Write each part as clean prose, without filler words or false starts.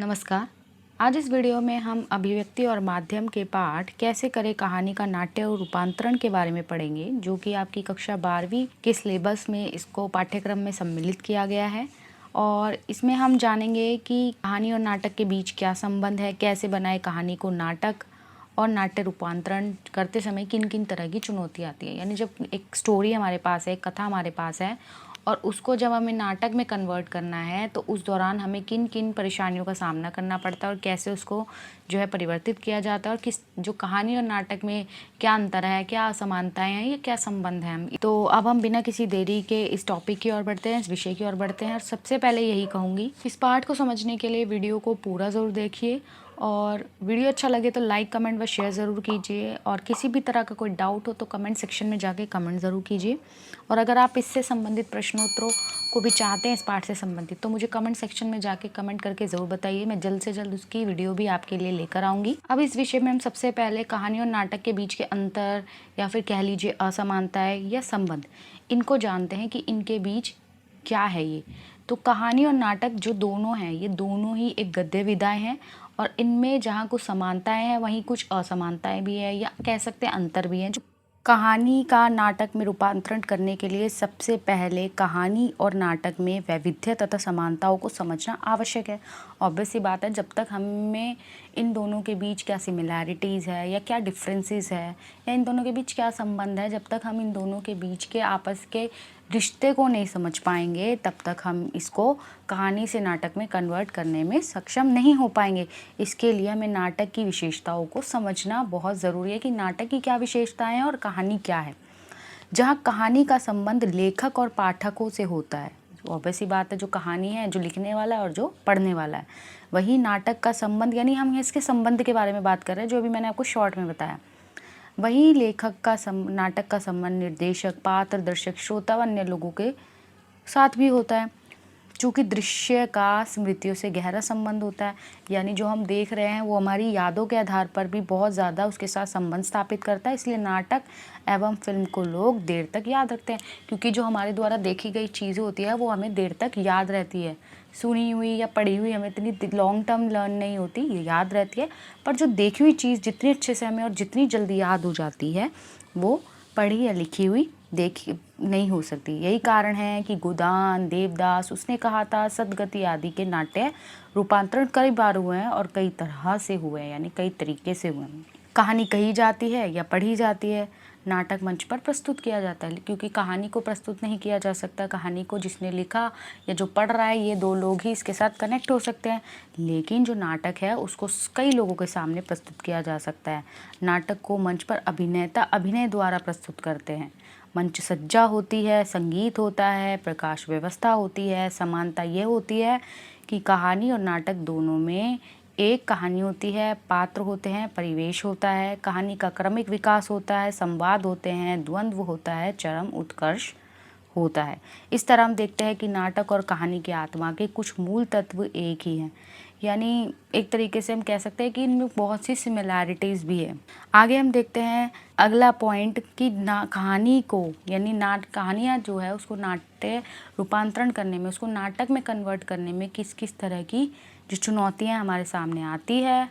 नमस्कार। आज इस वीडियो में हम अभिव्यक्ति और माध्यम के पाठ कैसे करें कहानी का नाट्य और रूपांतरण के बारे में पढ़ेंगे, जो कि आपकी कक्षा 12वीं के सिलेबस में इसको पाठ्यक्रम में सम्मिलित किया गया है। और इसमें हम जानेंगे कि कहानी और नाटक के बीच क्या संबंध है, कैसे बनाए कहानी को नाटक, और नाट्य रूपांतरण करते समय किन किन तरह की चुनौती आती है। यानी जब एक स्टोरी हमारे पास है, एक कथा हमारे पास है, और उसको जब हमें नाटक में कन्वर्ट करना है तो उस दौरान हमें किन किन परेशानियों का सामना करना पड़ता है और कैसे उसको जो है परिवर्तित किया जाता है, और किस जो कहानी और नाटक में क्या अंतर है, क्या असमानताएं हैं, या क्या संबंध है। तो अब हम बिना किसी देरी के इस टॉपिक की ओर बढ़ते हैं, इस विषय की ओर बढ़ते हैं। और सबसे पहले यही कहूँगी, इस पाठ को समझने के लिए वीडियो को पूरा ज़रूर देखिए, और वीडियो अच्छा लगे तो लाइक, कमेंट व शेयर ज़रूर कीजिए। और किसी भी तरह का कोई डाउट हो तो कमेंट सेक्शन में जाके कमेंट ज़रूर कीजिए। और अगर आप इससे संबंधित प्रश्नोत्तरों को भी चाहते हैं इस पाठ से संबंधित, तो मुझे कमेंट सेक्शन में जाके कमेंट करके ज़रूर बताइए। मैं जल्द से जल्द उसकी वीडियो भी आपके लिए लेकर आऊँगी। अब इस विषय में हम सबसे पहले कहानी और नाटक के बीच के अंतर, या फिर कह लीजिए असमानताएँ या संबंध, इनको जानते हैं कि इनके बीच क्या है ये। तो कहानी और नाटक जो दोनों हैं, ये दोनों ही एक गद्य विधाएँ हैं, और इनमें जहाँ कुछ समानताएं हैं वहीं कुछ असमानताएं भी है, या कह सकते हैं अंतर भी हैं। जो कहानी का नाटक में रूपांतरण करने के लिए सबसे पहले कहानी और नाटक में वैविध्य तथा समानताओं को समझना आवश्यक है। ऑब्वियस सी बात है, जब तक हमें इन दोनों के बीच क्या सिमिलैरिटीज़ है या क्या डिफरेंसेस है, या इन दोनों के बीच क्या संबंध है, जब तक हम इन दोनों के बीच के आपस के रिश्ते को नहीं समझ पाएंगे, तब तक हम इसको कहानी से नाटक में कन्वर्ट करने में सक्षम नहीं हो पाएंगे। इसके लिए हमें नाटक की विशेषताओं को समझना बहुत ज़रूरी है कि नाटक की क्या विशेषताएं हैं और कहानी क्या है। जहाँ कहानी का संबंध लेखक और पाठकों से होता है, ऑब्वियस सी बात है, जो कहानी है, जो लिखने वाला है और जो पढ़ने वाला है, वही नाटक का संबंध, यानी हम इसके संबंध के बारे में बात कर रहे हैं, जो अभी मैंने आपको शॉर्ट में बताया। वही लेखक का नाटक का संबंध निर्देशक, पात्र, दर्शक, श्रोता व अन्य लोगों के साथ भी होता है। चूँकि दृश्य का स्मृतियों से गहरा संबंध होता है, यानी जो हम देख रहे हैं वो हमारी यादों के आधार पर भी बहुत ज़्यादा उसके साथ संबंध स्थापित करता है। इसलिए नाटक एवं फिल्म को लोग देर तक याद रखते हैं, क्योंकि जो हमारे द्वारा देखी गई चीज़ें होती है वो हमें देर तक याद रहती है। सुनी हुई या पढ़ी हुई हमें इतनी लॉन्ग टर्म लर्न नहीं होती, ये याद रहती है। पर जो देखी हुई चीज़ जितनी अच्छे से हमें और जितनी जल्दी याद हो जाती है, वो पढ़ी या लिखी हुई देखी नहीं हो सकती। यही कारण है कि गोदान, देवदास, उसने कहा था, सदगति आदि के नाट्य रूपांतरण कई बार हुए हैं और कई तरह से हुए हैं, यानी कई तरीके से हुए हैं। कहानी कही जाती है या पढ़ी जाती है, नाटक मंच पर प्रस्तुत किया जाता है, क्योंकि कहानी को प्रस्तुत नहीं किया जा सकता। कहानी को जिसने लिखा या जो पढ़ रहा है, ये दो लोग ही इसके साथ कनेक्ट हो सकते हैं। लेकिन जो नाटक है उसको कई लोगों के सामने प्रस्तुत किया जा सकता है। नाटक को मंच पर अभिनेता अभिनय द्वारा प्रस्तुत करते हैं। मंच सज्जा होती है, संगीत होता है, प्रकाश व्यवस्था होती है। समानता ये होती है कि कहानी और नाटक दोनों में एक कहानी होती है, पात्र होते हैं, परिवेश होता है, कहानी का क्रमिक विकास होता है, संवाद होते हैं, द्वंद्व होता है, चरम उत्कर्ष होता है। इस तरह हम देखते हैं कि नाटक और कहानी की आत्मा के कुछ मूल तत्व एक ही हैं। यानी एक तरीके से हम कह सकते हैं कि इनमें बहुत सी सिमिलैरिटीज़ भी है। आगे हम देखते हैं अगला पॉइंट कि कहानी को, यानी कहानियाँ जो है उसको नाट्य रूपांतरण करने में, उसको नाटक में कन्वर्ट करने में किस किस तरह की जो चुनौतियाँ हमारे सामने आती है,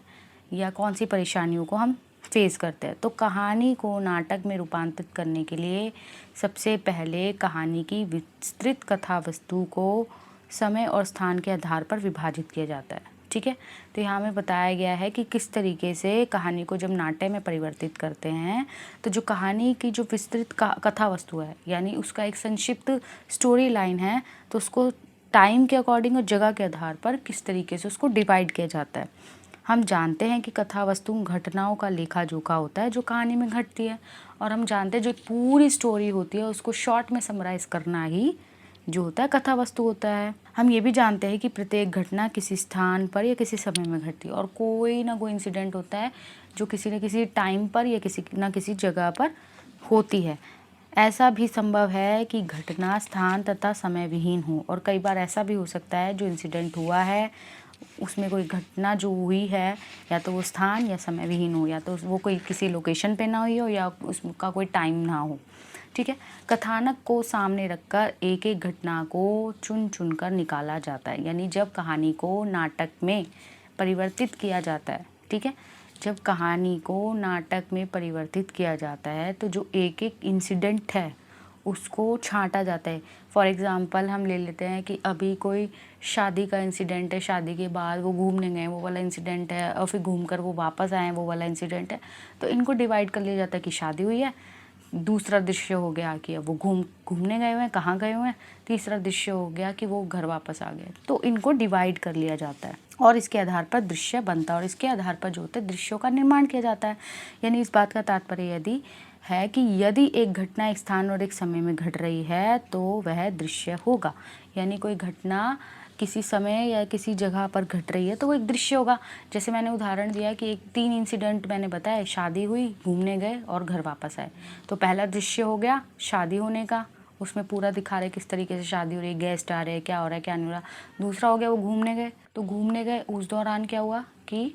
या कौन सी परेशानियों को हम फेस करते हैं। तो कहानी को नाटक में रूपांतरित करने के लिए सबसे पहले कहानी की विस्तृत कथा वस्तु को समय और स्थान के आधार पर विभाजित किया जाता है। ठीक है, तो यहाँ में बताया गया है कि किस तरीके से कहानी को जब नाट्य में परिवर्तित करते हैं, तो जो कहानी की जो विस्तृत कथा वस्तु है, यानी उसका एक संक्षिप्त स्टोरी लाइन है, तो उसको टाइम के अकॉर्डिंग और जगह के आधार पर किस तरीके से उसको डिवाइड किया जाता है। हम जानते हैं कि कथा वस्तु घटनाओं का लेखा जोखा होता है जो कहानी में घटती है, और हम जानते हैं जो पूरी स्टोरी होती है उसको शॉर्ट में समराइज़ करना ही जो होता है कथा वस्तु होता है। हम ये भी जानते हैं कि प्रत्येक घटना किसी स्थान पर या किसी समय में घटती है, और कोई ना कोई इंसिडेंट होता है जो किसी न किसी टाइम पर या किसी न किसी जगह पर होती है। ऐसा भी संभव है कि घटना स्थान तथा समय विहीन हो, और कई बार ऐसा भी हो सकता है जो इंसिडेंट हुआ है उसमें कोई घटना जो हुई है, या तो वो स्थान या समय विहीन हो, या तो वो कोई किसी लोकेशन पे ना हुई हो, या उसका कोई टाइम ना हो। ठीक है, कथानक को सामने रखकर एक एक घटना को चुन चुन कर निकाला जाता है। यानी जब कहानी को नाटक में परिवर्तित किया जाता है, ठीक है। जब कहानी को नाटक में परिवर्तित किया जाता है तो जो एक एक इंसिडेंट है उसको छांटा जाता है। फॉर एग्ज़ाम्पल हम ले लेते हैं कि अभी कोई शादी का इंसिडेंट है, शादी के बाद वो घूमने गए वो वाला इंसिडेंट है, और फिर घूमकर वो वापस आए वो वाला इंसिडेंट है। तो इनको डिवाइड कर लिया जाता है कि शादी हुई है, दूसरा दृश्य हो गया कि अब वो घूमने गए हुए हैं, कहाँ गए हुए हैं, तीसरा दृश्य हो गया कि वो घर वापस आ गए। तो इनको डिवाइड कर लिया जाता है और इसके आधार पर दृश्य बनता है और इसके आधार पर जो होते हैं दृश्यों का निर्माण किया जाता है। यानी इस बात का तात्पर्य यदि है कि यदि एक घटना एक स्थान और एक समय में घट रही है तो वह दृश्य होगा। यानी कोई घटना किसी समय या किसी जगह पर घट रही है तो वो एक दृश्य होगा। जैसे मैंने उदाहरण दिया कि एक 3 इंसिडेंट मैंने बताया, शादी हुई, घूमने गए और घर वापस आए। तो पहला दृश्य हो गया शादी होने का, उसमें पूरा दिखा रहे किस तरीके से शादी हो रही है, गेस्ट आ रहे हैं, क्या हो रहा है क्या नहीं हो रहा। दूसरा हो गया वो घूमने गए, तो घूमने गए उस दौरान क्या हुआ कि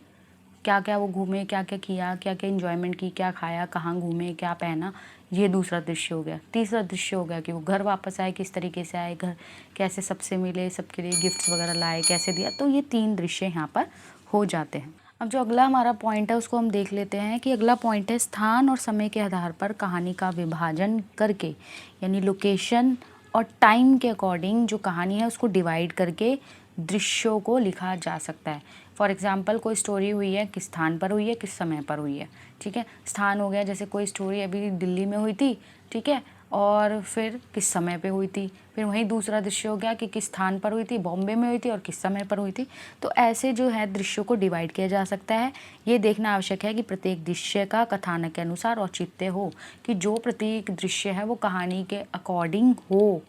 क्या क्या वो घूमे, क्या क्या किया, क्या क्या इन्जॉयमेंट की, क्या खाया, कहाँ घूमे, क्या पहना, ये दूसरा दृश्य हो गया। तीसरा दृश्य हो गया कि वो घर वापस आए, किस तरीके से आए, घर कैसे सबसे मिले, सबके लिए गिफ्ट्स वगैरह लाए, कैसे दिया। तो ये 3 दृश्य यहाँ पर हो जाते हैं। अब जो अगला हमारा पॉइंट है उसको हम देख लेते हैं कि अगला पॉइंट है स्थान और समय के आधार पर कहानी का विभाजन करके, यानी लोकेशन और टाइम के अकॉर्डिंग जो कहानी है उसको डिवाइड करके दृश्यों को लिखा जा सकता है। फॉर एग्ज़ाम्पल कोई स्टोरी हुई है, किस स्थान पर हुई है, किस समय पर हुई है, ठीक है। स्थान हो गया जैसे कोई स्टोरी अभी दिल्ली में हुई थी, ठीक है, और फिर किस समय पे हुई थी। फिर वहीं दूसरा दृश्य हो गया कि किस स्थान पर हुई थी, बॉम्बे में हुई थी और किस समय पर हुई थी। तो ऐसे जो है दृश्यों को डिवाइड किया जा सकता है। ये देखना आवश्यक है कि प्रत्येक दृश्य का कथानक के अनुसार औचित्य हो, कि जो प्रत्येक दृश्य है वो कहानी के अकॉर्डिंग हो।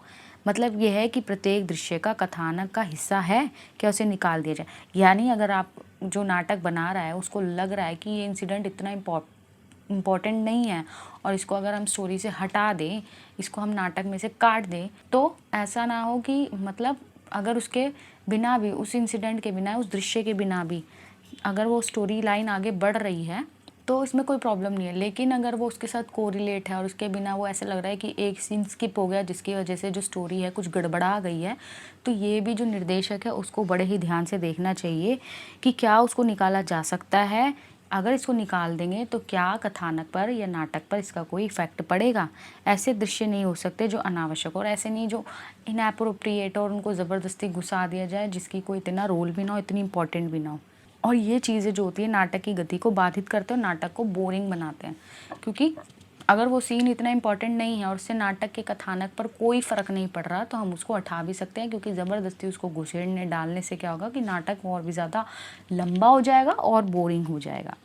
मतलब यह है कि प्रत्येक दृश्य का कथानक का हिस्सा है, क्या उसे निकाल दिया जाए। यानी अगर आप जो नाटक बना रहा है उसको लग रहा है कि ये इंसिडेंट इतना इम्पॉर्टेंट नहीं है और इसको अगर हम स्टोरी से हटा दें, इसको हम नाटक में से काट दें, तो ऐसा ना हो कि मतलब अगर उसके बिना भी, उस इंसिडेंट के बिना, उस दृश्य के बिना भी अगर वो स्टोरी लाइन आगे बढ़ रही है तो इसमें कोई प्रॉब्लम नहीं है। लेकिन अगर वो उसके साथ कोरिलेट है और उसके बिना वो ऐसा लग रहा है कि एक सीन स्किप हो गया जिसकी वजह से जो स्टोरी है कुछ गड़बड़ा गई है, तो ये भी जो निर्देशक है उसको बड़े ही ध्यान से देखना चाहिए कि क्या उसको निकाला जा सकता है। अगर इसको निकाल देंगे तो क्या कथानक पर या नाटक पर इसका कोई इफेक्ट पड़ेगा। ऐसे दृश्य नहीं हो सकते जो अनावश्यक, और ऐसे नहीं जो इनएप्रोप्रिएट और उनको ज़बरदस्ती घुसा दिया जाए जिसकी कोई इतना रोल भी ना हो, इतनी इंपॉर्टेंट भी ना हो। और ये चीज़ें जो होती है नाटक की गति को बाधित करते हैं और नाटक को बोरिंग बनाते हैं। क्योंकि अगर वो सीन इतना इम्पॉर्टेंट नहीं है और उससे नाटक के कथानक पर कोई फ़र्क नहीं पड़ रहा तो हम उसको हटा भी सकते हैं, क्योंकि ज़बरदस्ती उसको घुसेड़ने डालने से क्या होगा कि नाटक और भी ज़्यादा लंबा हो जाएगा और बोरिंग हो जाएगा।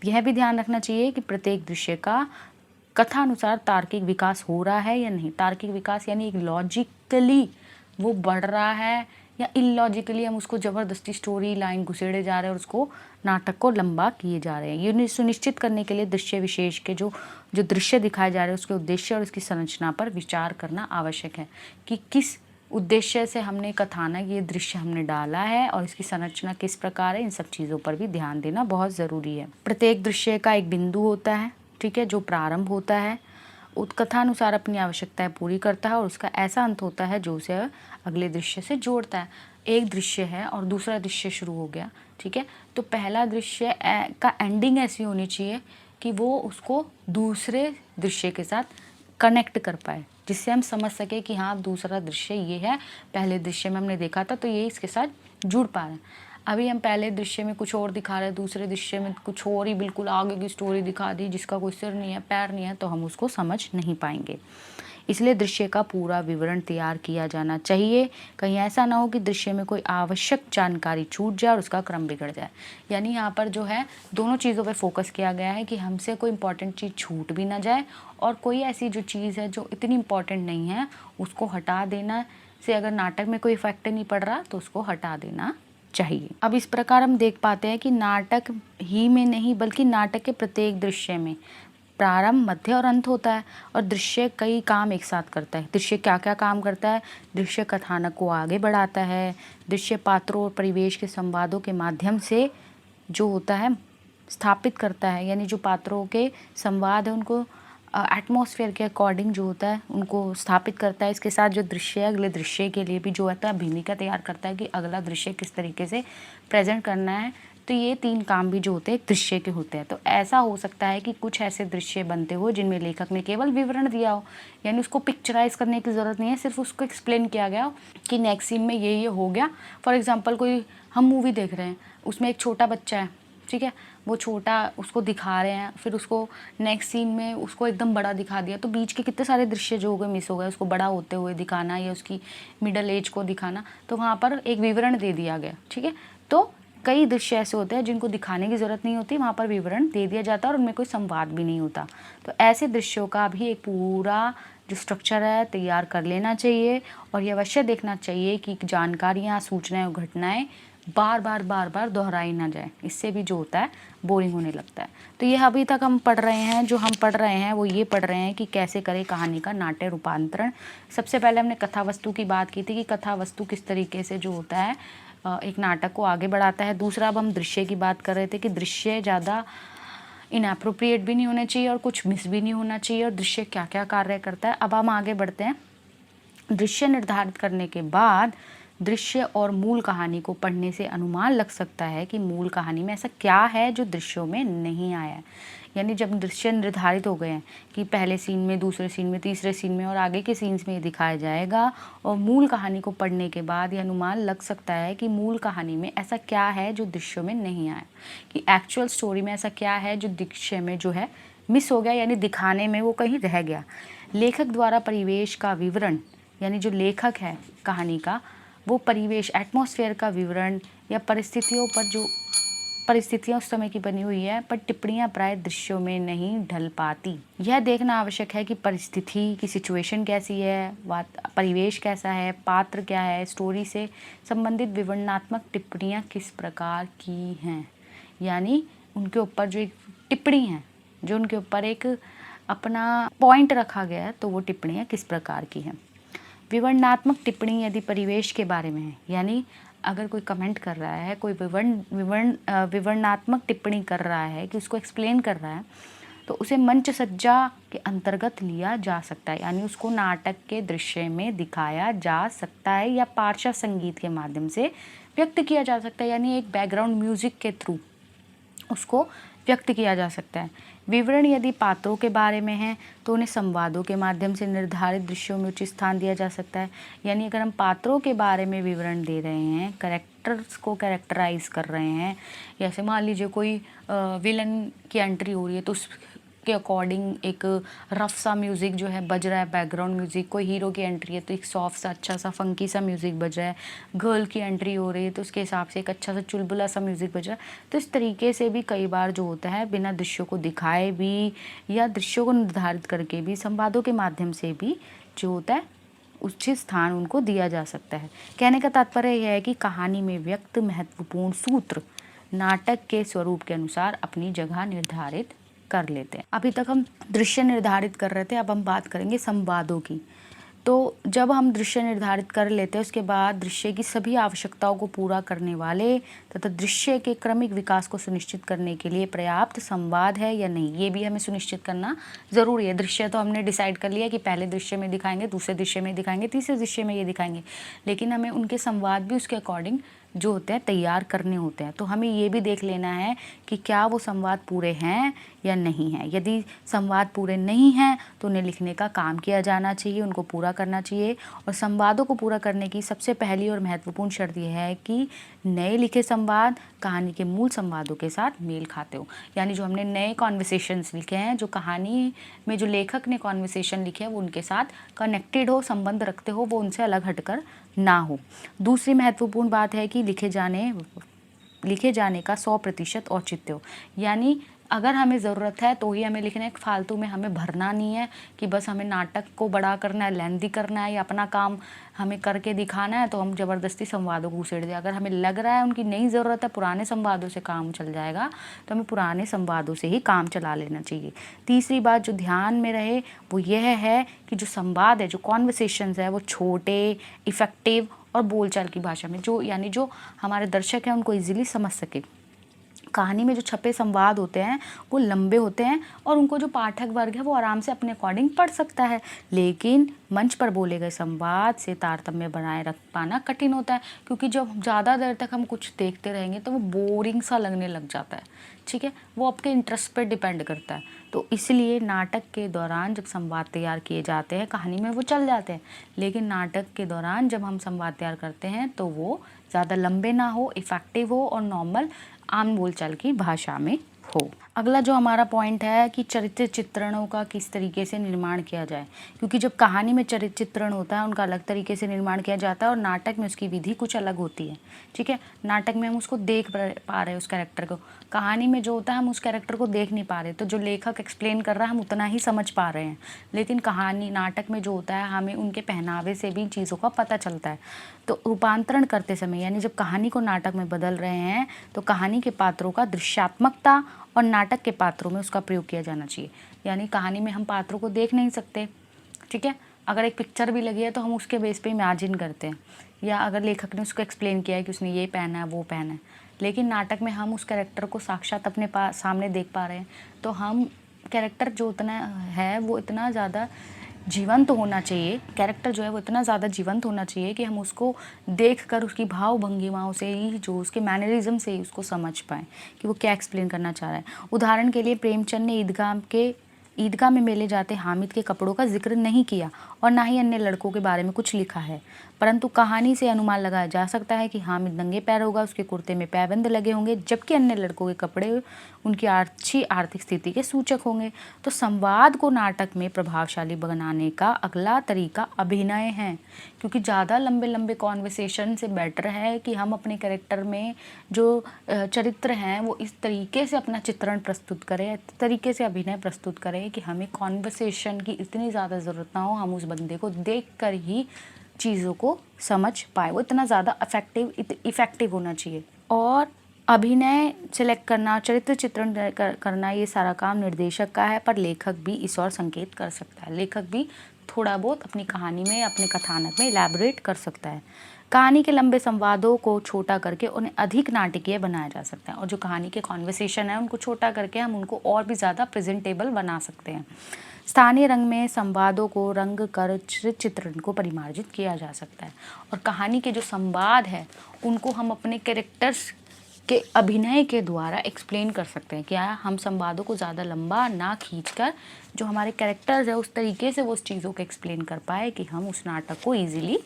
यह भी ध्यान रखना चाहिए कि प्रत्येक दृश्य का कथानुसार तार्किक विकास हो रहा है या नहीं। तार्किक विकास यानी एक लॉजिकली वो बढ़ रहा है या इलॉजिकली हम उसको ज़बरदस्ती स्टोरी लाइन घुसेड़े जा रहे हैं और उसको नाटक को लंबा किए जा रहे हैं। ये सुनिश्चित करने के लिए दृश्य विशेष के जो दृश्य दिखाए जा रहे हैं उसके उद्देश्य और उसकी संरचना पर विचार करना आवश्यक है कि किस उद्देश्य से हमने कथानक ये दृश्य हमने डाला है और इसकी संरचना किस प्रकार है। इन सब चीज़ों पर भी ध्यान देना बहुत ज़रूरी है। प्रत्येक दृश्य का एक बिंदु होता है, ठीक है, जो प्रारंभ होता है, उत्कथानुसार अपनी आवश्यकताएं पूरी करता है और उसका ऐसा अंत होता है जो उसे अगले दृश्य से जोड़ता है। एक दृश्य है और दूसरा दृश्य शुरू हो गया, ठीक है, तो पहला दृश्य का एंडिंग ऐसी होनी चाहिए कि वो उसको दूसरे दृश्य के साथ कनेक्ट कर पाए, जिससे हम समझ सके कि हाँ दूसरा दृश्य ये है, पहले दृश्य में हमने देखा था तो ये इसके साथ जुड़ पा रहे हैं। अभी हम पहले दृश्य में कुछ और दिखा रहे हैं, दूसरे दृश्य में कुछ और ही बिल्कुल आगे की स्टोरी दिखा दी जिसका कोई सिर नहीं है, पैर नहीं है, तो हम उसको समझ नहीं पाएंगे। इसलिए दृश्य का पूरा विवरण तैयार किया जाना चाहिए। कहीं ऐसा ना हो कि दृश्य में कोई आवश्यक जानकारी छूट जाए और उसका क्रम बिगड़ जाए। यानी यहाँ पर जो है दोनों चीज़ों पे फोकस किया गया है कि हमसे कोई इंपॉर्टेंट चीज़ छूट भी ना जाए और कोई ऐसी जो चीज़ है जो इतनी इंपॉर्टेंट नहीं है उसको हटा देना से अगर नाटक में कोई इफेक्ट नहीं पड़ रहा तो उसको हटा देना चाहिए। अब इस प्रकार हम देख पाते हैं कि नाटक ही में नहीं बल्कि नाटक के प्रत्येक दृश्य में प्रारंभ, मध्य और अंत होता है और दृश्य कई काम एक साथ करता है। दृश्य क्या क्या काम करता है? दृश्य कथानक को आगे बढ़ाता है, दृश्य पात्रों और परिवेश के संवादों के माध्यम से जो होता है स्थापित करता है, यानी जो पात्रों के संवाद है उनको एटमॉस्फेयर के अकॉर्डिंग जो होता है उनको स्थापित करता है। इसके साथ जो दृश्य है अगले दृश्य के लिए भी जो होता है भूमिका तैयार करता है कि अगला दृश्य किस तरीके से प्रेजेंट करना है। तो ये 3 काम भी जो होते हैं दृश्य के होते हैं। तो ऐसा हो सकता है कि कुछ ऐसे दृश्य बनते हो जिनमें लेखक ने केवल विवरण दिया हो, यानी उसको पिक्चराइज करने की ज़रूरत नहीं है, सिर्फ उसको एक्सप्लेन किया गया हो कि नेक्स्ट सीन में ये हो गया। फॉर एग्जाम्पल कोई हम मूवी देख रहे हैं, उसमें एक छोटा बच्चा है, ठीक है, वो छोटा उसको दिखा रहे हैं, फिर उसको नेक्स्ट सीन में उसको एकदम बड़ा दिखा दिया, तो बीच के कितने सारे दृश्य जो हो गए मिस हो गए। उसको बड़ा होते हुए दिखाना या उसकी मिडल एज को दिखाना, तो वहाँ पर एक विवरण दे दिया गया, ठीक है। तो कई दृश्य ऐसे होते हैं जिनको दिखाने की ज़रूरत नहीं होती, वहाँ पर विवरण दे दिया जाता है और उनमें कोई संवाद भी नहीं होता। तो ऐसे दृश्यों का भी एक पूरा जो स्ट्रक्चर है तैयार कर लेना चाहिए और ये अवश्य देखना चाहिए कि जानकारियाँ, सूचनाएं और घटनाएं बार बार दोहराई ना जाए, इससे भी जो होता है बोरिंग होने लगता है। तो ये अभी तक हम पढ़ रहे हैं, जो हम पढ़ रहे हैं वो ये पढ़ रहे हैं कि कैसे करें कहानी का नाट्य रूपांतरण। सबसे पहले हमने कथा वस्तु की बात की थी कि कथा वस्तु किस तरीके से जो होता है एक नाटक को आगे बढ़ाता है। दूसरा अब हम दृश्य की बात कर रहे थे कि दृश्य ज़्यादा इनएप्रोप्रिएट भी नहीं होने चाहिए और कुछ मिस भी नहीं होना चाहिए, और दृश्य क्या क्या कार्य करता है। अब हम आगे बढ़ते हैं। दृश्य निर्धारित करने के बाद दृश्य और मूल कहानी को पढ़ने से अनुमान लग सकता है कि मूल कहानी में ऐसा क्या है जो दृश्यों में नहीं आया है। यानी जब दृश्य निर्धारित हो गए हैं कि पहले सीन में, दूसरे सीन में, तीसरे सीन में और आगे के सीन्स में ये दिखाया जाएगा, और मूल कहानी को पढ़ने के बाद ये अनुमान लग सकता है कि मूल कहानी में ऐसा क्या है जो दृश्यों में नहीं आया, कि एक्चुअल स्टोरी में ऐसा क्या है जो दृश्य में जो है मिस हो गया, यानी दिखाने में वो कहीं रह गया। लेखक द्वारा परिवेश का विवरण, यानी जो लेखक है कहानी का वो परिवेश, एटमॉस्फेयर का विवरण या परिस्थितियों पर, जो परिस्थितियाँ उस समय की बनी हुई है पर टिप्पणियाँ प्राय दृश्यों में नहीं ढल पाती। यह देखना आवश्यक है कि परिस्थिति की सिचुएशन कैसी है, परिवेश कैसा है, पात्र क्या है, स्टोरी से संबंधित विवरणात्मक टिप्पणियाँ किस प्रकार की हैं। यानी उनके ऊपर जो एक टिप्पणी है, जो उनके ऊपर एक अपना पॉइंट रखा गया है, तो वो टिप्पणियाँ किस प्रकार की हैं। विवरणात्मक टिप्पणी यदि परिवेश के बारे में है, यानी अगर कोई कमेंट कर रहा है, कोई विवरणात्मक टिप्पणी कर रहा है कि उसको एक्सप्लेन कर रहा है, तो उसे मंच सज्जा के अंतर्गत लिया जा सकता है, यानी उसको नाटक के दृश्य में दिखाया जा सकता है या पार्श्व संगीत के माध्यम से व्यक्त किया जा सकता है, यानी एक बैकग्राउंड म्यूजिक के थ्रू उसको व्यक्त किया जा सकता है। विवरण यदि पात्रों के बारे में है तो उन्हें संवादों के माध्यम से निर्धारित दृश्यों में उचित स्थान दिया जा सकता है। यानी अगर हम पात्रों के बारे में विवरण दे रहे हैं, कैरेक्टर्स को कैरेक्टराइज कर रहे हैं, जैसे मान लीजिए कोई विलन की एंट्री हो रही है तो उसके अकॉर्डिंग एक रफ सा म्यूज़िक जो है बज रहा है, बैकग्राउंड म्यूज़िक। कोई हीरो की एंट्री है तो एक सॉफ्ट सा अच्छा सा फंकी सा म्यूज़िक बज रहा है। गर्ल की एंट्री हो रही है तो उसके हिसाब से एक अच्छा सा चुलबुला सा म्यूज़िक बज रहा है। तो इस तरीके से भी कई बार जो होता है बिना दृश्यों को दिखाए भी या दृश्यों को निर्धारित करके भी संवादों के माध्यम से भी जो होता है उचित स्थान उनको दिया जा सकता है। कहने का तात्पर्य यह है कि कहानी में व्यक्त महत्वपूर्ण सूत्र नाटक के स्वरूप के अनुसार अपनी जगह निर्धारित कर लेते हैं। अभी तक हम दृश्य निर्धारित कर रहे थे, अब हम बात करेंगे संवादों की। तो जब हम दृश्य निर्धारित कर लेते हैं उसके बाद दृश्य की सभी आवश्यकताओं को पूरा करने वाले तथा दृश्य के क्रमिक विकास को सुनिश्चित करने के लिए पर्याप्त संवाद है या नहीं, ये भी हमें सुनिश्चित करना ज़रूरी है। दृश्य तो हमने डिसाइड कर लिया कि पहले दृश्य में दिखाएंगे, दूसरे दृश्य में दिखाएंगे, तीसरे दृश्य में ये दिखाएंगे, लेकिन हमें उनके संवाद भी उसके अकॉर्डिंग जो होते हैं तैयार करने होते हैं। तो हमें ये भी देख लेना है कि क्या वो संवाद पूरे हैं या नहीं हैं। यदि संवाद पूरे नहीं हैं तो उन्हें लिखने का काम किया जाना चाहिए, उनको पूरा करना चाहिए। और संवादों को पूरा करने की सबसे पहली और महत्वपूर्ण शर्त यह है कि नए लिखे संवाद कहानी के मूल संवादों के साथ मेल खाते हो। यानी जो हमने नए कॉन्वर्सेशंस लिखे हैं, जो कहानी में जो लेखक ने कॉन्वर्सेशन लिखे हैं वो उनके साथ कनेक्टेड हो, संबंध रखते हो, वो उनसे अलग हटकर ना हो। दूसरी महत्वपूर्ण बात है कि लिखे जाने का 100% औचित्य हो। यानी अगर हमें ज़रूरत है तो ही हमें लिखना है, फालतू में हमें भरना नहीं है कि बस हमें नाटक को बड़ा करना है, लेंथी करना है या अपना काम हमें करके दिखाना है तो हम ज़बरदस्ती संवादों को उसेड़ दें। अगर हमें लग रहा है उनकी नहीं ज़रूरत है, पुराने संवादों से काम चल जाएगा, तो हमें पुराने संवादों से ही काम चला लेना चाहिए। तीसरी बात जो ध्यान में रहे वो यह है कि जो संवाद है, जो कॉन्वर्सेशंस है, वो छोटे, इफ़ेक्टिव और बोलचाल की भाषा में, जो यानी जो हमारे दर्शक हैं उनको ईजिली समझ सके, कहानी में जो छपे संवाद होते हैं वो लंबे होते हैं और उनको जो पाठक वर्ग है वो आराम से अपने अकॉर्डिंग पढ़ सकता है, लेकिन मंच पर बोले गए संवाद से तारतम्य बनाए रख पाना कठिन होता है, क्योंकि जब ज़्यादा देर तक हम कुछ देखते रहेंगे तो वो बोरिंग सा लगने लग जाता है। ठीक है, वो आपके इंटरेस्ट पर डिपेंड करता है। तो इसलिए नाटक के दौरान जब संवाद तैयार किए जाते हैं कहानी में वो चल जाते हैं, लेकिन नाटक के दौरान जब हम संवाद तैयार करते हैं तो वो ज़्यादा लंबे ना हो, इफ़ेक्टिव हो और नॉर्मल आम बोलचाल की भाषा में हो। अगला जो हमारा पॉइंट है कि चरित्र चित्रणों का किस तरीके से निर्माण किया जाए, क्योंकि जब कहानी में चरित्र चित्रण होता है उनका अलग तरीके से निर्माण किया जाता है और नाटक में उसकी विधि कुछ अलग होती है। ठीक है, नाटक में हम उसको देख पा रहे हैं उस कैरेक्टर को, कहानी में जो होता है हम उस कैरेक्टर को देख नहीं पा रहे, तो जो लेखक एक्सप्लेन कर रहा है हम उतना ही समझ पा रहे हैं, लेकिन कहानी नाटक में जो होता है हमें उनके पहनावे से भी चीज़ों का पता चलता है। तो रूपांतरण करते समय यानी जब कहानी को नाटक में बदल रहे हैं तो कहानी के पात्रों का दृश्यात्मकता और नाटक के पात्रों में उसका प्रयोग किया जाना चाहिए। यानी कहानी में हम पात्रों को देख नहीं सकते, ठीक है, अगर एक पिक्चर भी लगी है तो हम उसके बेस पे इमेजिन करते हैं, या अगर लेखक ने उसको एक्सप्लेन किया है कि उसने ये पहना है वो पहना है, लेकिन नाटक में हम उस कैरेक्टर को साक्षात अपने सामने देख पा रहे हैं, तो हम कैरेक्टर जो उतना है वो इतना ज़्यादा जीवंत होना चाहिए, कैरेक्टर जो है वो इतना ज़्यादा जीवंत होना चाहिए कि हम उसको देखकर उसकी भाव भंगिमाओं से ही, जो उसके मैनरिज्म से ही उसको समझ पाएँ कि वो क्या एक्सप्लेन करना चाह रहा है। उदाहरण के लिए प्रेमचंद ने ईदगाह में मेले जाते हामिद के कपड़ों का जिक्र नहीं किया और ना ही अन्य लड़कों के बारे में कुछ लिखा है, परंतु कहानी से अनुमान लगाया जा सकता है कि हामिद नंगे पैर होगा, उसके कुर्ते में पैबंद लगे होंगे, जबकि अन्य लड़कों के कपड़े उनकी अच्छी आर्थिक स्थिति के सूचक होंगे। तो संवाद को नाटक में प्रभावशाली बनाने का अगला तरीका अभिनय है, क्योंकि ज़्यादा लंबे लंबे कॉन्वर्सेशन से बेटर है कि हम अपने कैरेक्टर में जो चरित्र हैं वो इस तरीके से अपना चित्रण प्रस्तुत करें, इस तरीके से अभिनय प्रस्तुत करें कि हमें कॉन्वर्सेशन की इतनी ज़्यादा ज़रूरत ना हो, हम उस बंदे को देख कर ही चीज़ों को समझ पाए, वो इतना ज़्यादा इफ़ेक्टिव होना चाहिए। और अभिनय सिलेक्ट करना, चरित्र चित्रण करना, ये सारा काम निर्देशक का है, पर लेखक भी इस ओर संकेत कर सकता है। लेखक भी थोड़ा बहुत अपनी कहानी में, अपने कथानक में इलैबोरेट कर सकता है। कहानी के लंबे संवादों को छोटा करके उन्हें अधिक नाटकीय बनाया जा सकता है, और जो कहानी के कॉन्वर्सेशन है उनको छोटा करके हम उनको और भी ज़्यादा प्रेजेंटेबल बना सकते हैं। स्थानीय रंग में संवादों को रंग कर चित्रण को परिमार्जित किया जा सकता है, और कहानी के जो संवाद है उनको हम अपने कैरेक्टर्स के अभिनय के द्वारा एक्सप्लेन कर सकते हैं। क्या हम संवादों को ज़्यादा लंबा ना खींचकर जो हमारे कैरेक्टर्स है उस तरीके से वो उस चीज़ों को एक्सप्लेन कर पाए कि हम उस नाटक को ईजिली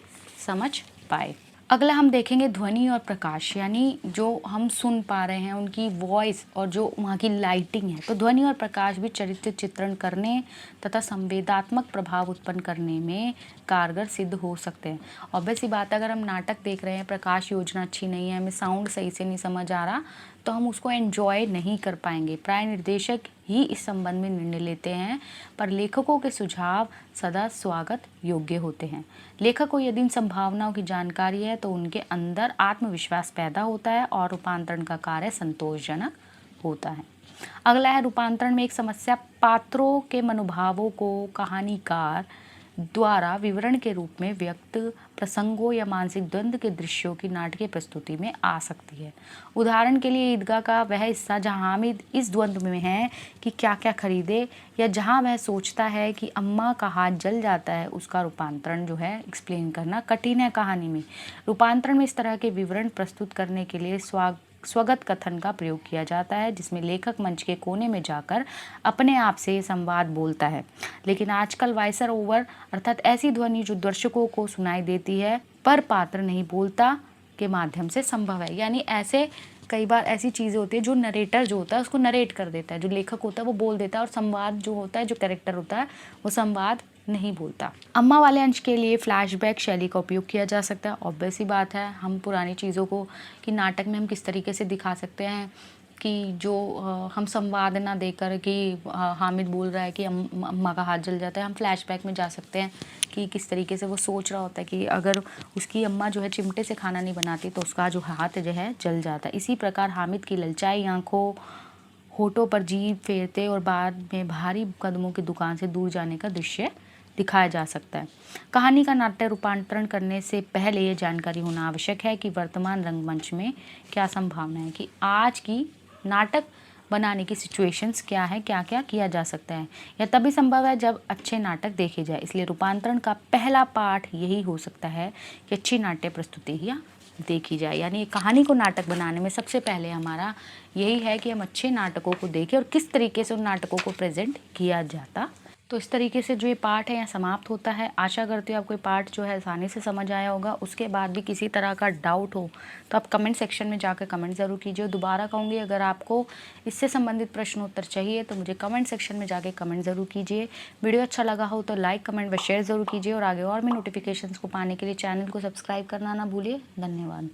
समझ पाए। अगला हम देखेंगे ध्वनि और प्रकाश, यानी जो हम सुन पा रहे हैं उनकी वॉइस और जो वहाँ की लाइटिंग है। तो ध्वनि और प्रकाश भी चरित्र चित्रण करने तथा संवेदात्मक प्रभाव उत्पन्न करने में कारगर सिद्ध हो सकते हैं। ऑब्वियस सी बात है, अगर हम नाटक देख रहे हैं, प्रकाश योजना अच्छी नहीं है, हमें साउंड सही से नहीं समझ आ रहा, तो हम उसको एंजॉय नहीं कर पाएंगे। प्राय निर्देशक ही इस संबंध में निर्णय लेते हैं, पर लेखकों के सुझाव सदा स्वागत योग्य होते हैं। लेखक को यदि इन संभावनाओं की जानकारी है तो उनके अंदर आत्मविश्वास पैदा होता है और रूपांतरण का कार्य संतोषजनक होता है। अगला है रूपांतरण में एक समस्या, पात्रों के मनोभावों को कहानीकार द्वारा विवरण के रूप में व्यक्त प्रसंगों या मानसिक द्वंद्व के दृश्यों की नाटकीय प्रस्तुति में आ सकती है। उदाहरण के लिए ईदगाह का वह हिस्सा जहां हामिद इस द्वंद्व में है कि क्या क्या खरीदे, या जहां वह सोचता है कि अम्मा का हाथ जल जाता है, उसका रूपांतरण जो है एक्सप्लेन करना कठिन है कहानी में। रूपांतरण में इस तरह के विवरण प्रस्तुत करने के लिए स्वगत कथन का प्रयोग किया जाता है, जिसमें लेखक मंच के कोने में जाकर अपने आप से संवाद बोलता है। लेकिन आजकल वॉइसर ओवर अर्थात ऐसी ध्वनि जो दर्शकों को सुनाई देती है पर पात्र नहीं बोलता के माध्यम से संभव है। यानी ऐसे कई बार ऐसी चीज़ें होती है जो नरेटर जो होता है उसको नरेट कर देता है, जो लेखक होता है वो बोल देता है, और संवाद जो होता है, जो कैरेक्टर होता है वो संवाद नहीं बोलता। अम्मा वाले अंश के लिए फ्लैशबैक शैली का उपयोग किया जा सकता है। ऑब्वियस ही बात है, हम पुरानी चीज़ों को कि नाटक में हम किस तरीके से दिखा सकते हैं कि जो हम संवाद ना देकर कि हामिद बोल रहा है कि अम्मा का हाथ जल जाता है, हम फ्लैशबैक में जा सकते हैं कि किस तरीके से वो सोच रहा होता है कि अगर उसकी अम्मा जो है चिमटे से खाना नहीं बनाती तो उसका जो हाथ जो है जल जाता है। इसी प्रकार हामिद की ललचाई आंखों, होठों पर जीभ फेरते और बाद में भारी कदमों की दुकान से दूर जाने का दृश्य दिखाया जा सकता है। कहानी का नाट्य रूपांतरण करने से पहले ये जानकारी होना आवश्यक है कि वर्तमान रंगमंच में क्या संभावना है, कि आज की नाटक बनाने की सिचुएशंस क्या है, क्या क्या किया जा सकता है। यह तभी संभव है जब अच्छे नाटक देखे जाए। इसलिए रूपांतरण का पहला पाठ यही हो सकता है कि अच्छी नाट्य प्रस्तुतियाँ देखी जाए। यानी कहानी को नाटक बनाने में सबसे पहले हमारा यही है कि हम अच्छे नाटकों को देखें और किस तरीके से उन नाटकों को प्रेजेंट किया जाता। तो इस तरीके से जो ये पाठ है यहाँ समाप्त होता है। आशा करती हूँ आपको ये पाठ जो है आसानी से समझ आया होगा। उसके बाद भी किसी तरह का डाउट हो तो आप कमेंट सेक्शन में जाकर कमेंट ज़रूर कीजिए। दोबारा कहूँगी, अगर आपको इससे संबंधित प्रश्न उत्तर चाहिए तो मुझे कमेंट सेक्शन में जाके कमेंट ज़रूर कीजिए। वीडियो अच्छा लगा हो तो लाइक, कमेंट व शेयर ज़रूर कीजिए और आगे और भी नोटिफिकेशंस को पाने के लिए चैनल को सब्सक्राइब करना ना भूलिए। धन्यवाद।